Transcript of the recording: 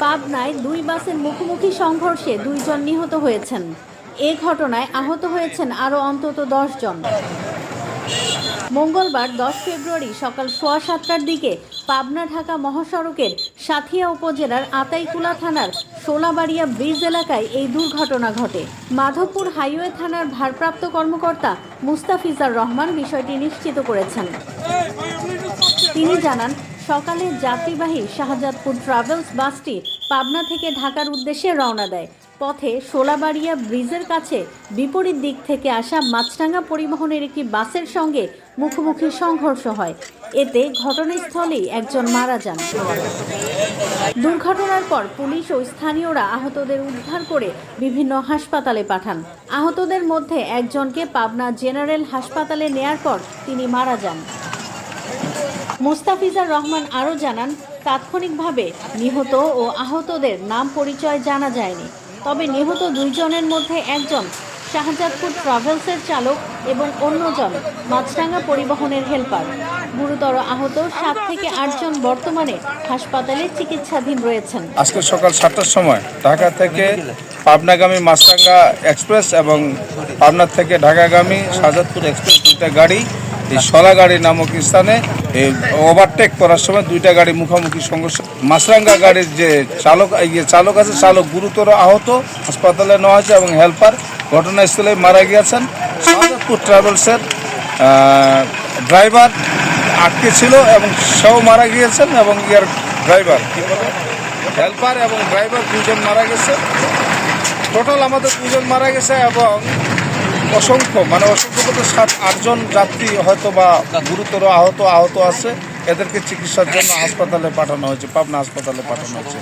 পাবনায় দুই বাসের মুখোমুখি সংঘর্ষে 2 জন নিহত হয়েছেন। এ ঘটনায় আহত হয়েছেন আরও অন্তত 10 জন। মঙ্গলবার 10 ফেব্রুয়ারি সকাল 7:15টার দিকে পাবনা ঢাকা মহাসড়কের সাথিয়া উপজেলার আতাইকুলা থানার শোলাবাড়িয়া ব্রিজ এলাকায় এই দুর্ঘটনা ঘটে। মাধবপুর হাইওয়ে থানার ভারপ্রাপ্ত কর্মকর্তা মুস্তাফিজার রহমান বিষয়টি নিশ্চিত করেছেন। তিনি জানান, সকালে যাত্রীবাহী শাহজাদপুর ট্রাভেলস বাসটি পাবনা থেকে ঢাকার উদ্দেশ্যে রওনা দেয়। পথে শোলাবাড়িয়া ব্রিজের কাছে বিপরীত দিক থেকে আসা মাছরাঙা পরিবহনের একটি বাসের সঙ্গে মুখোমুখি সংঘর্ষ হয়। এতে ঘটনাস্থলেই একজন মারা যান। দুর্ঘটনার পর পুলিশ ও স্থানীয়রা আহতদের উদ্ধার করে বিভিন্ন হাসপাতালে পাঠান। আহতদের মধ্যে একজনকে পাবনা জেনারেল হাসপাতালে নেয়ার পর তিনি মারা যান। মুস্তাফিজার রহমান আরও জানান, তাৎক্ষণিকভাবে নিহত ও আহতদের নাম পরিচয় জানা যায়নি। তবে নিহত 2 জনের মধ্যে একজন শাহজাদপুর ট্রাভেলসের চালক এবং অন্যজন মাছরাঙা পরিবহনের হেলপার। গুরুতর আহত 7 থেকে 8 জন বর্তমানে হাসপাতালে চিকিৎসাধীন রয়েছেন। আজকে সকাল 7টার সময় ঢাকা থেকে পাবনাগামী মাছরাঙা এক্সপ্রেস এবং পাবনা থেকে ঢাকাগামী শাহজাদপুর এক্সপ্রেস 2টা গাড়ি এই শলাগাড়ি নামক স্থানে ওভারটেক করার সময় 2টা গাড়ি মুখোমুখি সংঘর্ষ। মাছরাঙা গাড়ির যে চালক আছে, চালক গুরুতর আহত, হাসপাতালে নেওয়া হয়েছে এবং হেল্পার ঘটনাস্থলে মারা গিয়েছেন। শাহজাদপুর ট্রাভেলসের ড্রাইভার আটকে ছিল এবং সেও মারা গিয়েছেন এবং ইয়ার ড্রাইভার হেল্পার এবং ড্রাইভার 2 জন মারা গেছে। টোটাল আমাদের 2 জন মারা গেছে এবং অসংখ্য বলতে 7-8 জন যাত্রী হয়তো বা গুরুতর আহত আছে। এদেরকে চিকিৎসার জন্য হাসপাতালে পাঠানো হয়েছে, পাবনা হাসপাতালে পাঠানো হয়েছে।